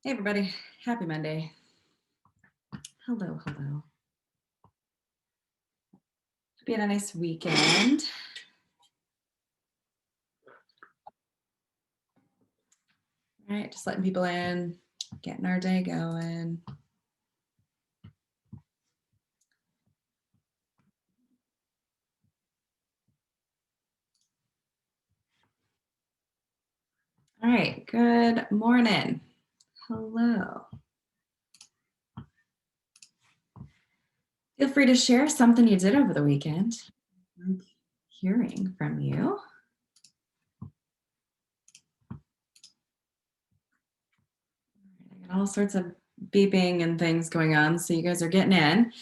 Hey everybody, happy Monday. Hello, hello. Hope you had a nice weekend. All right, just letting people in, getting our day going. All right, good morning. Hello. Feel free to share something you did over the weekend. I like hearing from you. I got all sorts of beeping and things going on, so you guys are getting in.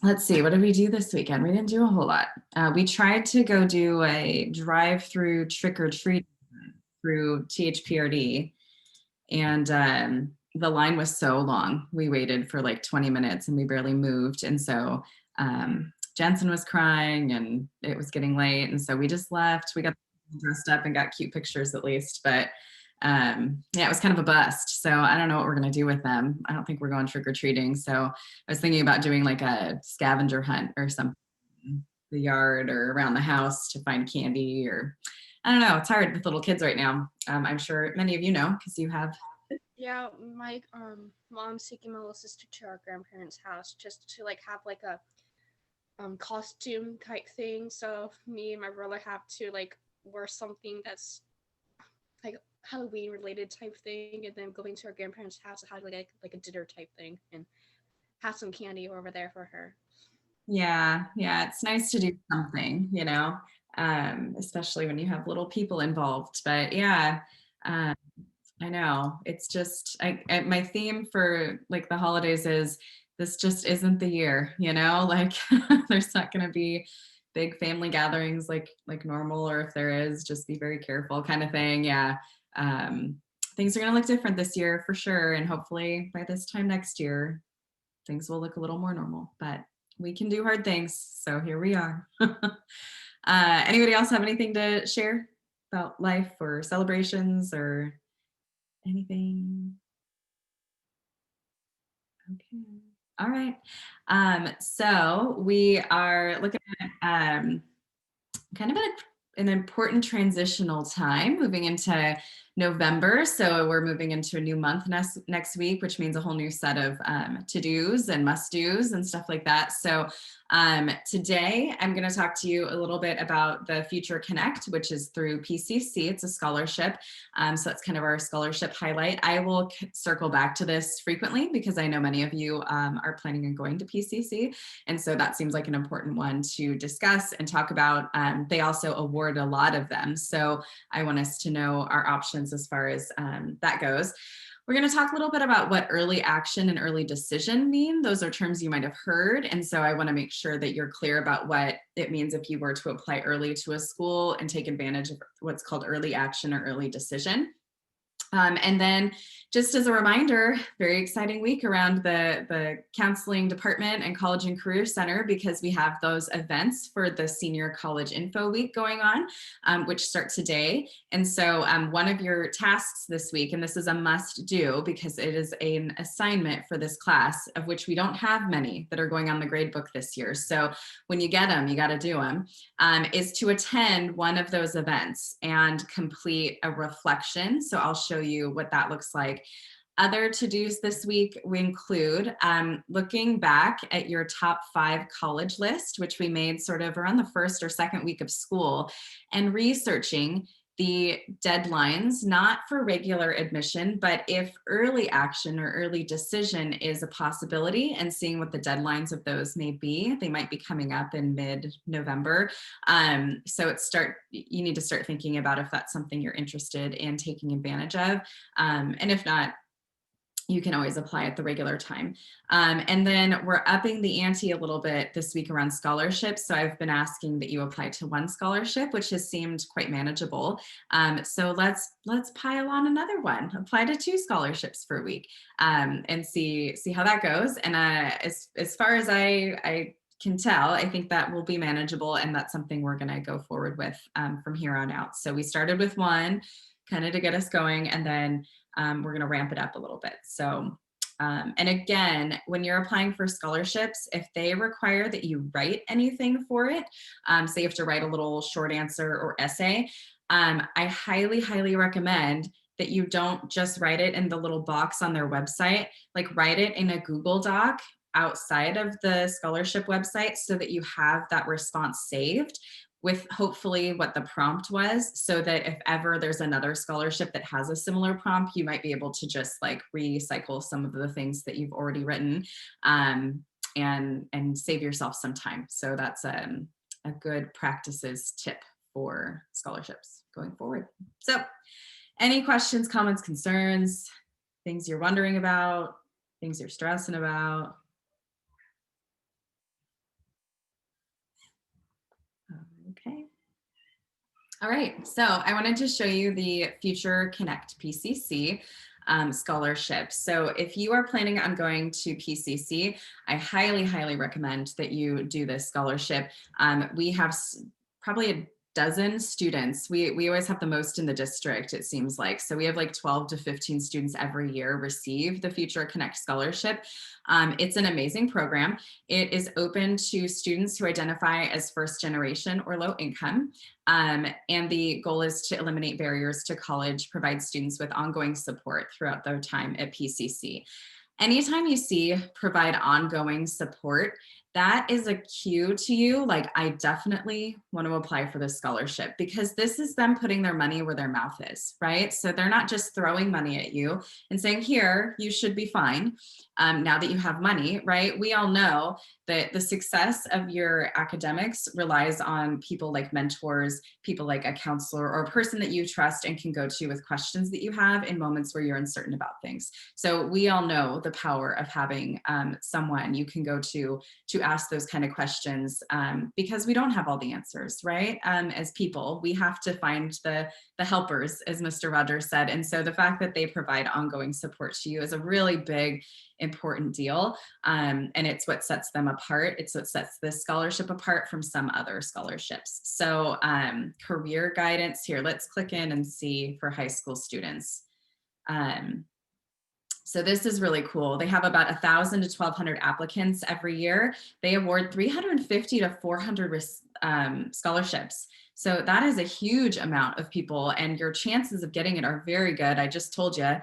Let's see, what did we do this weekend? We didn't do a whole lot. We tried to go do a drive-through trick-or-treat through THPRD, and the line was so long. We waited for like 20 minutes and we barely moved. And so Jensen was crying and it was getting late. And so we just left. We got dressed up and got cute pictures at least. But yeah, it was kind of a bust. So I don't know what we're going to do with them. I don't think we're going trick-or-treating. So I was thinking about doing like a scavenger hunt or something in the yard or around the house to find candy, or I don't know. It's hard with little kids right now. I'm sure many of you know because you have. Yeah, my mom's taking my little sister to our grandparents' house just to like have like a costume type thing. So me and my brother have to like wear something that's like Halloween related type thing, and then going to our grandparents' house to have like a dinner type thing and have some candy over there for her. Yeah, it's nice to do something, especially when you have little people involved. But yeah, um, I know it's just my theme for like the holidays is this just isn't the year, like there's not going to be big family gatherings like normal, or if there is, just be very careful kind of thing. Yeah. Um, Things are going to look different this year for sure, and hopefully by this time next year things will look a little more normal, but we can do hard things. So here we are. Anybody else have anything to share about life or celebrations or anything? Okay. All right. So we are looking at kind of an important transitional time moving into November. So we're moving into a new month next week, which means a whole new set of to-dos and must-dos and stuff like that. So today I'm going to talk to you a little bit about the Future Connect, which is through PCC. It's a scholarship. So that's kind of our scholarship highlight. I will circle back to this frequently because I know many of you are planning on going to PCC. And so that seems like an important one to discuss and talk about. They also award a lot of them. So I want us to know our options as far as that goes. We're going to talk a little bit about what early action and early decision mean. Those are terms you might have heard. And so I want to make sure that you're clear about what it means if you were to apply early to a school and take advantage of what's called early action or early decision. And then just as a reminder, very exciting week around the counseling department and college and career center, because we have those events for the senior college info week going on, which start today. And so one of your tasks this week, and this is a must do because it is an assignment for this class, of which we don't have many that are going on the grade book this year. So when you get them, you got to do them, is to attend one of those events and complete a reflection. So I'll show you what that looks like. Other to-dos this week, we include looking back at your top 5 college list, which we made sort of around the first or second week of school, and researching the deadlines, not for regular admission, but if early action or early decision is a possibility, and seeing what the deadlines of those may be. They might be coming up in mid-November. So you need to start thinking about if that's something you're interested in taking advantage of. And if not, you can always apply at the regular time. And then we're upping the ante a little bit this week around scholarships. So I've been asking that you apply to one scholarship, which has seemed quite manageable. So let's pile on another one, apply to 2 scholarships for a week, and see how that goes. And as far as I can tell, I think that will be manageable, and that's something we're going to go forward with from here on out. So we started with one, kind of to get us going. And then we're going to ramp it up a little bit. So, and again, when you're applying for scholarships, if they require that you write anything for it, say you have to write a little short answer or essay, I highly, highly recommend that you don't just write it in the little box on their website, like write it in a Google Doc outside of the scholarship website so that you have that response saved with hopefully what the prompt was, so that if ever there's another scholarship that has a similar prompt, you might be able to just like recycle some of the things that you've already written, and save yourself some time. So that's a good practices tip for scholarships going forward. So any questions, comments, concerns, things you're wondering about, things you're stressing about? Okay. All right, so I wanted to show you the Future Connect PCC scholarship. So if you are planning on going to PCC, I highly, highly recommend that you do this scholarship. We have probably a dozen students. We always have the most in the district, it seems like. So we have like 12 to 15 students every year receive the Future Connect scholarship. It's an amazing program. It is open to students who identify as first generation or low income. And the goal is to eliminate barriers to college, provide students with ongoing support throughout their time at PCC. Anytime you see provide ongoing support, that is a cue to you, like, I definitely want to apply for this scholarship, because this is them putting their money where their mouth is, right? So they're not just throwing money at you and saying, here, you should be fine. Now that you have money, right? We all know that the success of your academics relies on people like mentors, people like a counselor or a person that you trust and can go to with questions that you have in moments where you're uncertain about things. So we all know the power of having someone you can go to ask those kind of questions, because we don't have all the answers, right? As people, we have to find the helpers, as Mr. Rogers said. And so the fact that they provide ongoing support to you is a really big, important deal. And it's what sets them apart. It's what sets this scholarship apart from some other scholarships. So career guidance here, let's click in and see for high school students. So this is really cool. They have about 1,000 to 1,200 applicants every year. They award 350 to 400 scholarships. So that is a huge amount of people, and your chances of getting it are very good. I just told you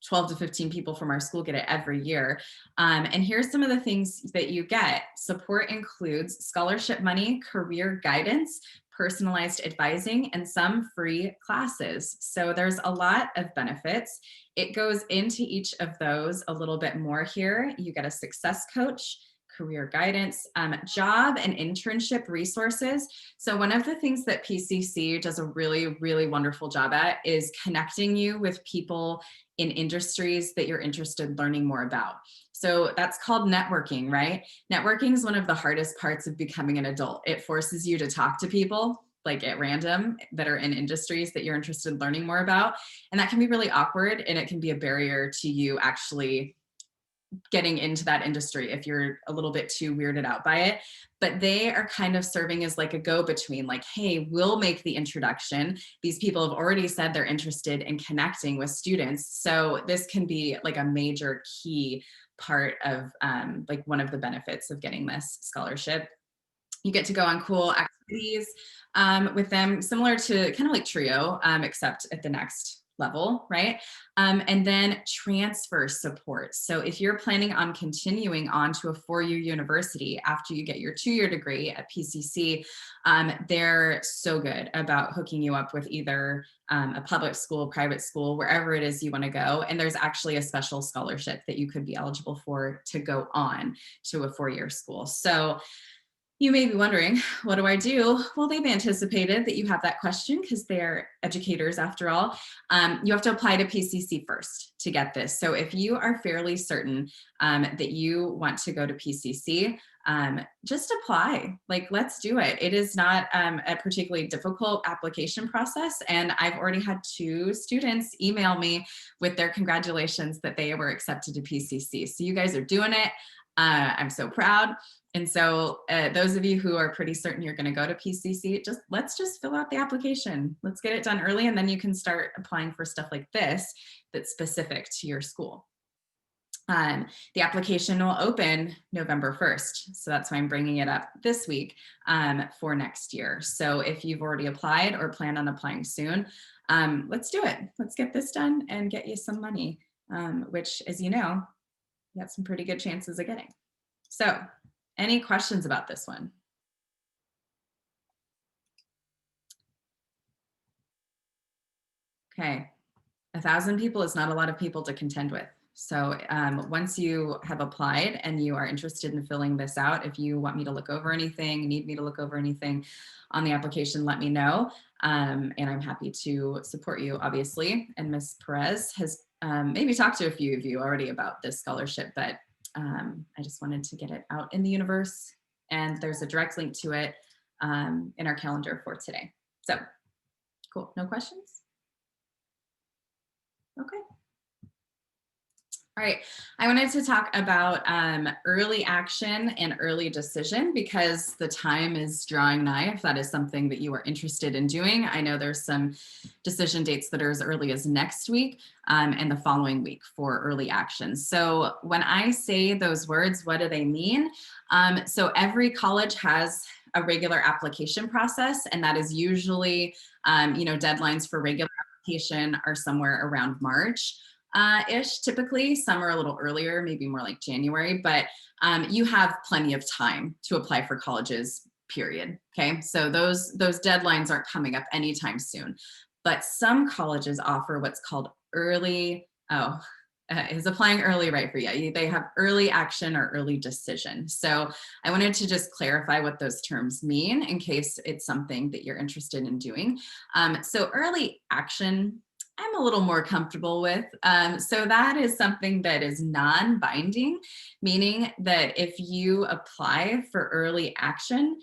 12 to 15 people from our school get it every year. And here's some of the things that you get. Support includes scholarship money, career guidance, personalized advising, and some free classes. So there's a lot of benefits. It goes into each of those a little bit more here. You get a success coach, career guidance, job and internship resources. So one of the things that PCC does a really, really wonderful job at is connecting you with people in industries that you're interested in learning more about. So that's called networking, right? Networking is one of the hardest parts of becoming an adult. It forces you to talk to people like at random that are in industries that you're interested in learning more about. And that can be really awkward, and it can be a barrier to you actually getting into that industry if you're a little bit too weirded out by it. But they are kind of serving as like a go-between, like, hey, we'll make the introduction. These people have already said they're interested in connecting with students. So this can be like a major key part of like one of the benefits of getting this scholarship. You get to go on cool activities with them, similar to kind of like TRIO, except at the next level, right? And then transfer support. So if you're planning on continuing on to a four-year university after you get your two-year degree at PCC, they're so good about hooking you up with either a public school, private school, wherever it is you want to go. And there's actually a special scholarship that you could be eligible for to go on to a four-year school. So you may be wondering, what do I do? Well, they've anticipated that you have that question because they're educators after all. You have to apply to PCC first to get this. So if you are fairly certain that you want to go to PCC, just apply. Like, let's do it. It is not a particularly difficult application process. And I've already had 2 students email me with their congratulations that they were accepted to PCC. So you guys are doing it. I'm so proud. And so those of you who are pretty certain you're going to go to PCC, let's just fill out the application. Let's get it done early, and then you can start applying for stuff like this that's specific to your school. The application will open November 1st. So that's why I'm bringing it up this week for next year. So if you've already applied or plan on applying soon, let's do it. Let's get this done and get you some money, which, as you know, you have some pretty good chances of getting. So any questions about this one? Okay, 1,000 people is not a lot of people to contend with. So once you have applied and you are interested in filling this out, if you want me to look over anything, need me to look over anything on the application, let me know. And I'm happy to support you, obviously. And Ms. Perez has maybe talked to a few of you already about this scholarship, but I just wanted to get it out in the universe. And there's a direct link to it in our calendar for today. So cool, no questions? Okay. All right, I wanted to talk about early action and early decision because the time is drawing nigh if that is something that you are interested in doing. I know there's some decision dates that are as early as next week and the following week for early action. So when I say those words, what do they mean? So every college has a regular application process, and that is usually, deadlines for regular application are somewhere around March. Ish typically. Some are a little earlier, maybe more like January, but you have plenty of time to apply for colleges, period. Okay, so those deadlines aren't coming up anytime soon. But some colleges offer what's called early, is applying early right for you? They have early action or early decision. So I wanted to just clarify what those terms mean in case it's something that you're interested in doing. So early action, I'm a little more comfortable with. So that is something that is non-binding, meaning that if you apply for early action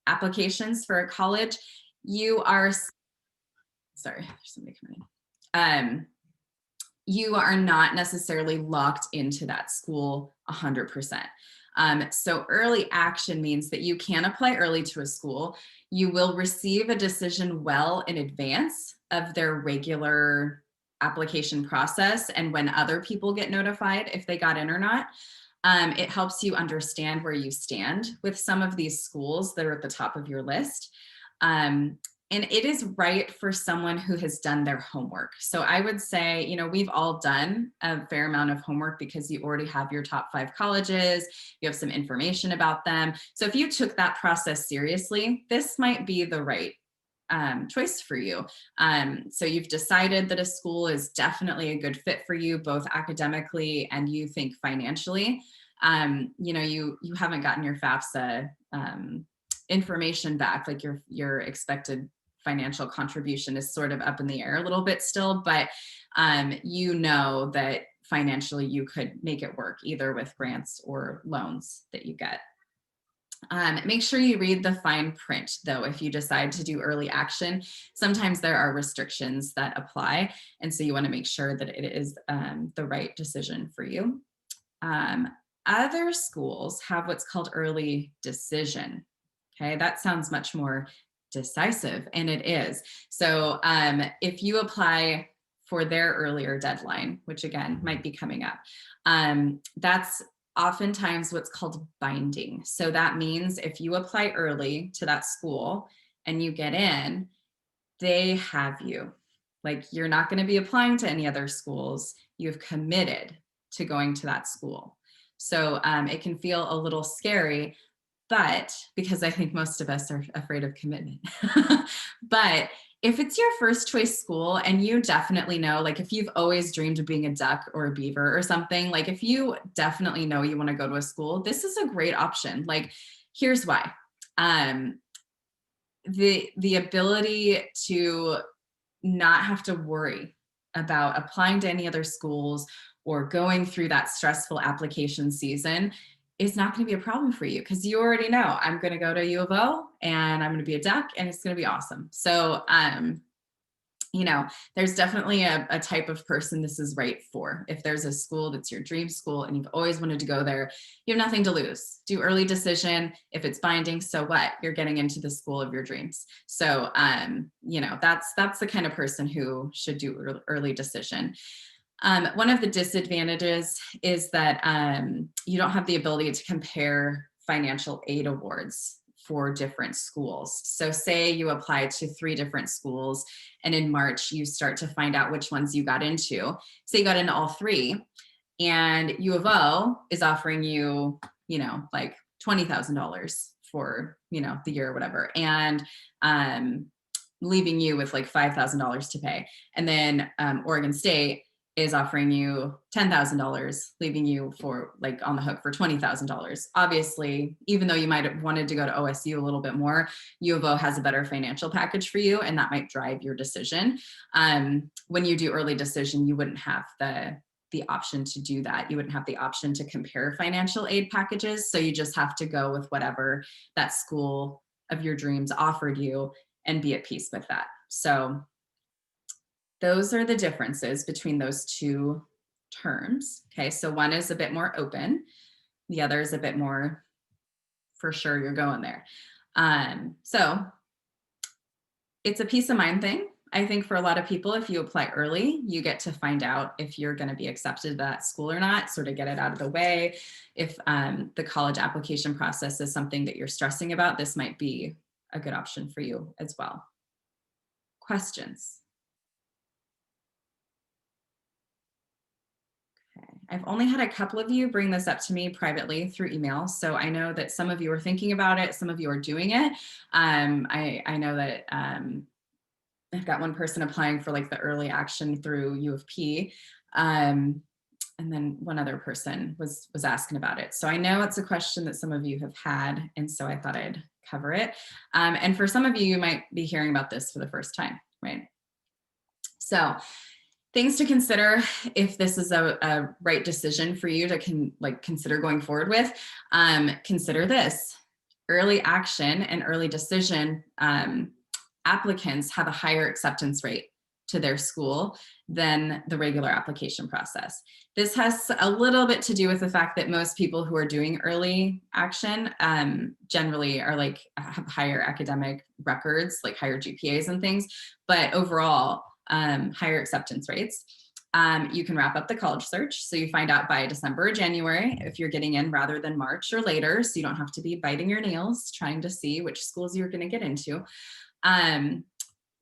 applications for a college, you are, sorry, there's somebody coming in. You are not necessarily locked into that school 100%. So early action means that you can apply early to a school. You will receive a decision well in advance of their regular application process and when other people get notified if they got in or not. It helps you understand where you stand with some of these schools that are at the top of your list. And it is right for someone who has done their homework. So I would say, we've all done a fair amount of homework because you already have your top 5 colleges, you have some information about them. So if you took that process seriously, this might be the right choice for you. So you've decided that a school is definitely a good fit for you, both academically and you think financially. You haven't gotten your FAFSA information back, like your expected financial contribution is sort of up in the air a little bit still, but that financially you could make it work either with grants or loans that you get. Make sure you read the fine print though if you decide to do early action. Sometimes there are restrictions that apply, and so you want to make sure that it is the right decision for you. Other schools have what's called early decision. Okay, that sounds much more decisive, and it is. So if you apply for their earlier deadline, which again might be coming up, that's oftentimes what's called binding. So that means if you apply early to that school and you get in, they have you. Like, you're not going to be applying to any other schools. You've committed to going to that school. So it can feel a little scary, but because I think most of us are afraid of commitment. But if it's your first choice school and you definitely know, like if you've always dreamed of being a duck or a beaver or something, like if you definitely know you want to go to a school, this is a great option. Like, here's why. The ability to not have to worry about applying to any other schools or going through that stressful application season is not going to be a problem for you because you already know I'm going to go to U of O and I'm going to be a duck and it's going to be awesome. So you know, there's definitely a type of person this is right for. If there's a school that's your dream school and you've always wanted to go there, you have nothing to lose. Do early decision. If it's binding, so what? You're getting into the school of your dreams. So, you know, that's the kind of person who should do early decision. One of the disadvantages is that you don't have the ability to compare financial aid awards for different schools. So say you apply to 3 different schools and in March you start to find out which ones you got into. Say you got into all 3 and U of O is offering you, you know, like $20,000 for, you know, the year or whatever. And leaving you with like $5,000 to pay. And then Oregon State is offering you $10,000, leaving you for like on the hook for $20,000. Obviously, even though you might have wanted to go to OSU a little bit more, U of O has a better financial package for you, and that might drive your decision. When you do early decision, you wouldn't have the option to do that. You wouldn't have the option to compare financial aid packages. So you just have to go with whatever that school of your dreams offered you and be at peace with that. So those are the differences between those 2 terms. Okay, so one is a bit more open, the other is a bit more for sure you're going there. So it's a peace of mind thing. I think for a lot of people, if you apply early, you get to find out if you're going to be accepted to that school or not, sort of get it out of the way. If the college application process is something that you're stressing about, this might be a good option for you as well. Questions? I've only had a couple of you bring this up to me privately through email. So I know that some of you are thinking about it. Some of you are doing it. I know that I've got one person applying for like the early action through U of P. And then one other person was asking about it. So I know it's a question that some of you have had. And so I thought I'd cover it. And for some of you, you might be hearing about this for the first time, right? So things to consider if this is a right decision for you to consider going forward with. Consider this: early action and early decision applicants have a higher acceptance rate to their school than the regular application process. This has a little bit to do with the fact that most people who are doing early action generally are like have higher academic records, like higher GPAs and things, but overall higher acceptance rates. You can wrap up the college search. So you find out by December or January if you're getting in rather than March or later. So you don't have to be biting your nails trying to see which schools you're going to get into.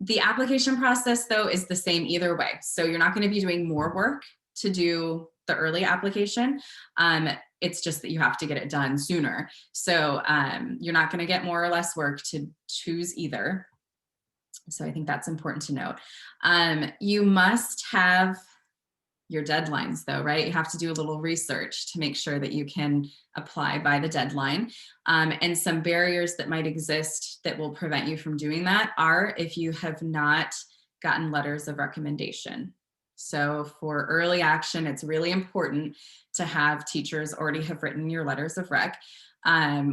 The application process, though, is the same either way. So you're not going to be doing more work to do the early application. It's just that you have to get it done sooner. So you're not going to get more or less work to choose either. So I think that's important to note. You must have your deadlines though, right? You have to do a little research to make sure that you can apply by the deadline. And some barriers that might exist that will prevent you from doing that are if you have not gotten letters of recommendation. So for early action, it's really important to have teachers already have written your letters of rec,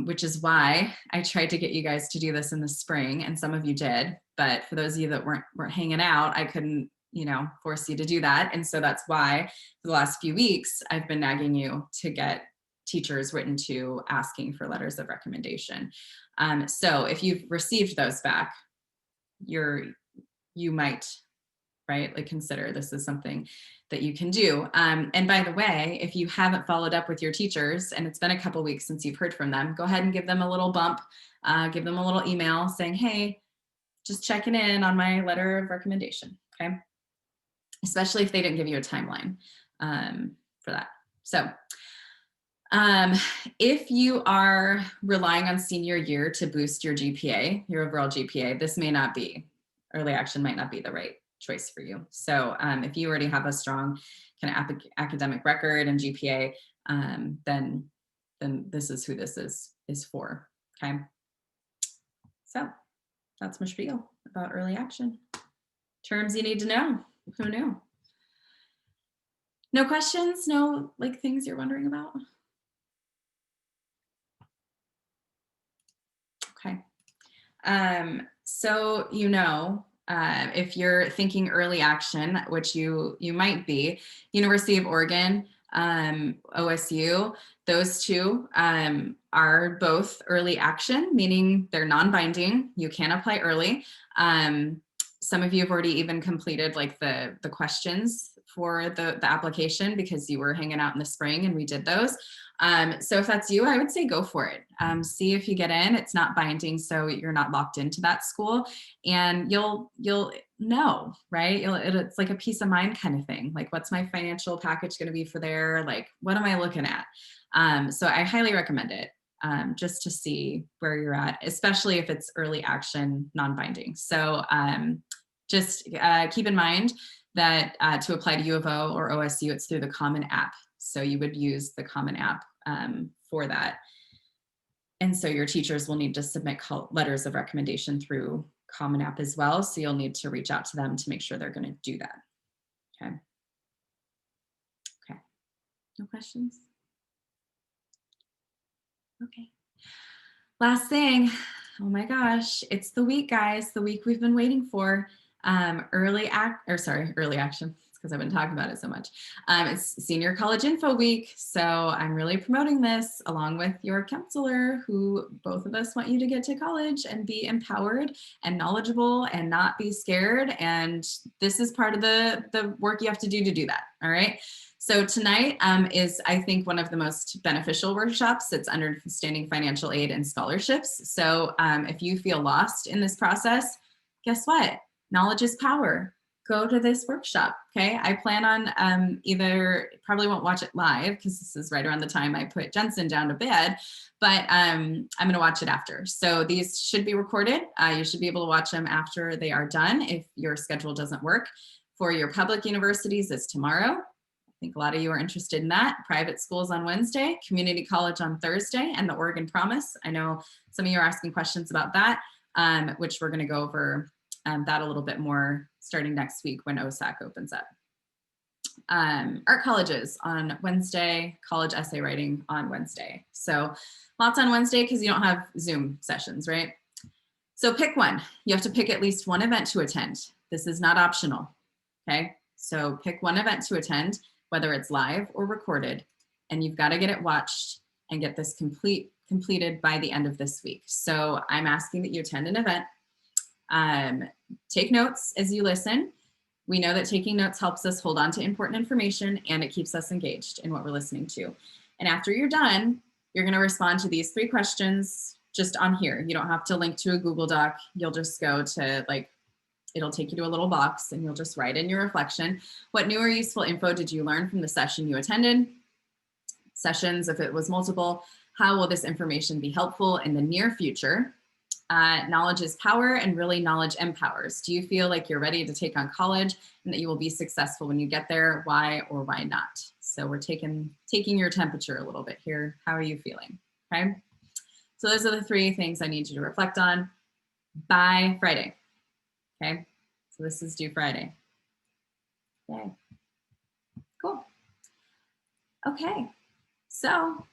which is why I tried to get you guys to do this in the spring, and some of you did. But for those of you that weren't hanging out, I couldn't, force you to do that. And so that's why for the last few weeks, I've been nagging you to get teachers written to asking for letters of recommendation. So if you've received those back, you might, right, like consider this is something that you can do. And by the way, if you haven't followed up with your teachers and it's been a couple weeks since you've heard from them, go ahead and give them a little bump, give them a little email saying, hey, just checking in on my letter of recommendation, okay? Especially if they didn't give you a timeline for that. So if you are relying on senior year to boost your GPA, your overall GPA, this may not be, early action might not be the right choice for you. So if you already have a strong kind of academic record and GPA, then this is who this is for, okay? So that's my spiel about early action. Terms you need to know. Who knew? No questions? No like things you're wondering about? Okay. So If you're thinking early action, which you might be, University of Oregon, OSU, those two are both early action, meaning they're non-binding. You can apply early. Some of you have already even completed like the questions for the application because you were hanging out in the spring and we did those. So if that's you, I would say go for it. See if you get in. It's not binding, so you're not locked into that school, and you'll know, right? It's like a peace of mind kind of thing. Like, what's my financial package going to be for there? Like, what am I looking at? So I highly recommend it, just to see where you're at, especially if it's early action, non-binding. So just keep in mind that to apply to U of O or OSU, it's through the Common App. So you would use the Common App for that. And so your teachers will need to submit letters of recommendation through Common App as well. So you'll need to reach out to them to make sure they're going to do that. Okay. Okay. No questions? Okay. Last thing. Oh my gosh, it's the week, guys. The week we've been waiting for. Early action. It's because I've been talking about it so much. It's Senior College Info Week. So I'm really promoting this along with your counselor, who both of us want you to get to college and be empowered and knowledgeable and not be scared. And this is part of the work you have to do that. All right. So tonight is, I think, one of the most beneficial workshops. It's understanding financial aid and scholarships. So if you feel lost in this process, guess what? Knowledge is power. Go to this workshop, okay? I plan on probably won't watch it live because this is right around the time I put Jensen down to bed, but I'm gonna watch it after. So these should be recorded. You should be able to watch them after they are done if your schedule doesn't work. For your public universities, it's tomorrow. I think a lot of you are interested in that. Private schools on Wednesday, community college on Thursday, and the Oregon Promise. I know some of you are asking questions about that, which we're gonna go over that a little bit more starting next week when OSAC opens up. Art colleges on Wednesday, college essay writing on Wednesday. So lots on Wednesday because you don't have Zoom sessions, right? So pick one. You have to pick at least one event to attend. This is not optional, okay? So pick one event to attend, whether it's live or recorded, and you've got to get it watched and get this completed by the end of this week. So I'm asking that you attend an event. Take notes as you listen. We know that taking notes helps us hold on to important information and it keeps us engaged in what we're listening to. And after you're done, you're going to respond to these 3 questions just on here. You don't have to link to a Google Doc. You'll just go to it'll take you to a little box and you'll just write in your reflection. What new or useful info did you learn from the session you attended? Sessions, if it was multiple, how will this information be helpful in the near future? Knowledge is power, and really knowledge empowers. Do you feel like you're ready to take on college and that you will be successful when you get there? Why or why not? So we're taking your temperature a little bit here. How are you feeling? Okay. So those are the 3 things I need you to reflect on by Friday. Okay. So this is due Friday. Okay. Cool. Okay. So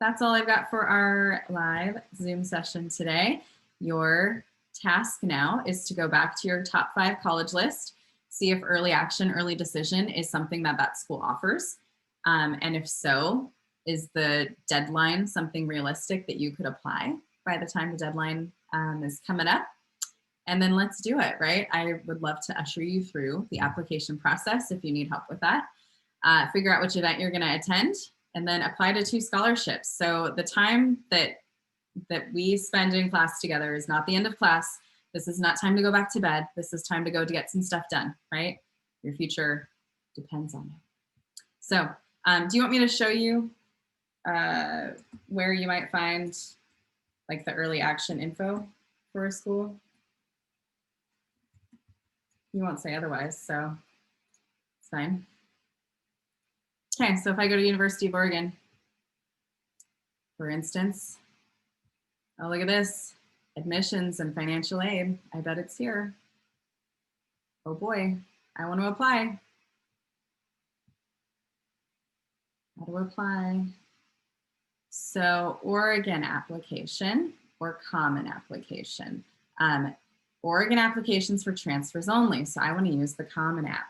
that's all I've got for our live Zoom session today. Your task now is to go back to your top 5 college list, see if early action, early decision is something that school offers. And if so, is the deadline something realistic that you could apply by the time the deadline is coming up? And then let's do it, right? I would love to usher you through the application process if you need help with that. Figure out which event you're going to attend, and then apply to 2 scholarships. So the time that we spend in class together is not the end of class. This is not time to go back to bed. This is time to go to get some stuff done, right? Your future depends on it. So do you want me to show you where you might find like the early action info for a school? You won't say otherwise, so it's fine. Okay, so if I go to University of Oregon, for instance, oh, look at this, admissions and financial aid. I bet it's here. Oh boy, I want to apply. How to apply? So Oregon application or common application. Oregon applications for transfers only. So I want to use the Common App.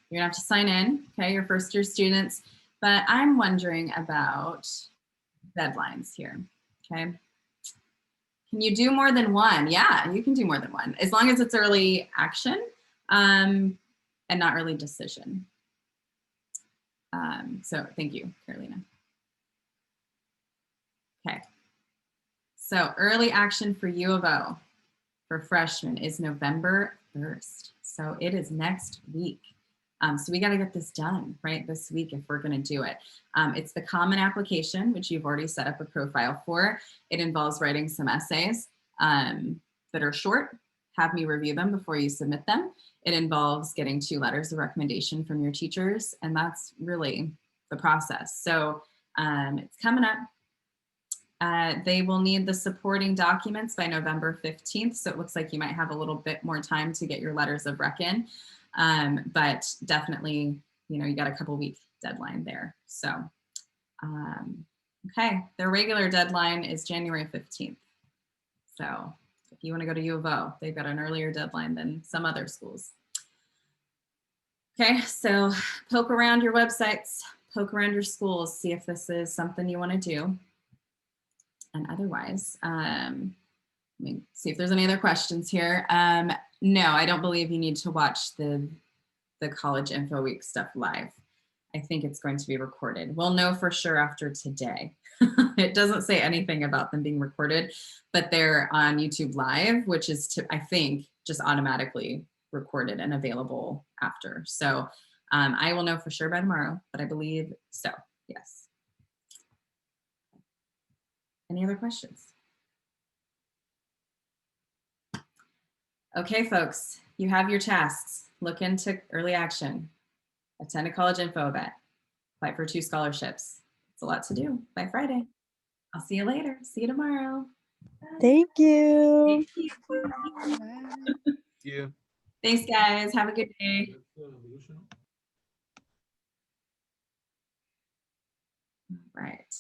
You're gonna have to sign in, okay, your first year students, but I'm wondering about deadlines here, okay? Can you do more than one? Yeah, you can do more than one, as long as it's early action and not early decision. So thank you, Carolina. Okay, so early action for U of O for freshmen is November 1st. So it is next week. So we got to get this done right this week if we're going to do it. It's the Common Application, which you've already set up a profile for. It involves writing some essays that are short. Have me review them before you submit them. It involves getting 2 letters of recommendation from your teachers, and that's really the process. So it's coming up. They will need the supporting documents by November 15th. So it looks like you might have a little bit more time to get your letters of rec in. But definitely, you know, you got a couple week deadline there. So, okay, their regular deadline is January 15th. So if you want to go to U of O, they've got an earlier deadline than some other schools. Okay, so poke around your websites, poke around your schools, see if this is something you want to do. And otherwise, let me see if there's any other questions here. No, I don't believe you need to watch the College Info Week stuff live. I think it's going to be recorded. We'll know for sure after today. It doesn't say anything about them being recorded, but they're on YouTube Live, which is, I think, just automatically recorded and available after. So I will know for sure by tomorrow, but I believe so, yes. Any other questions? Okay, folks, you have your tasks. Look into early action. Attend a college info event. Apply for 2 scholarships. It's a lot to do by Friday. I'll see you later. See you tomorrow. Thank you. Thank you. Thank you. Thanks, guys. Have a good day. All right.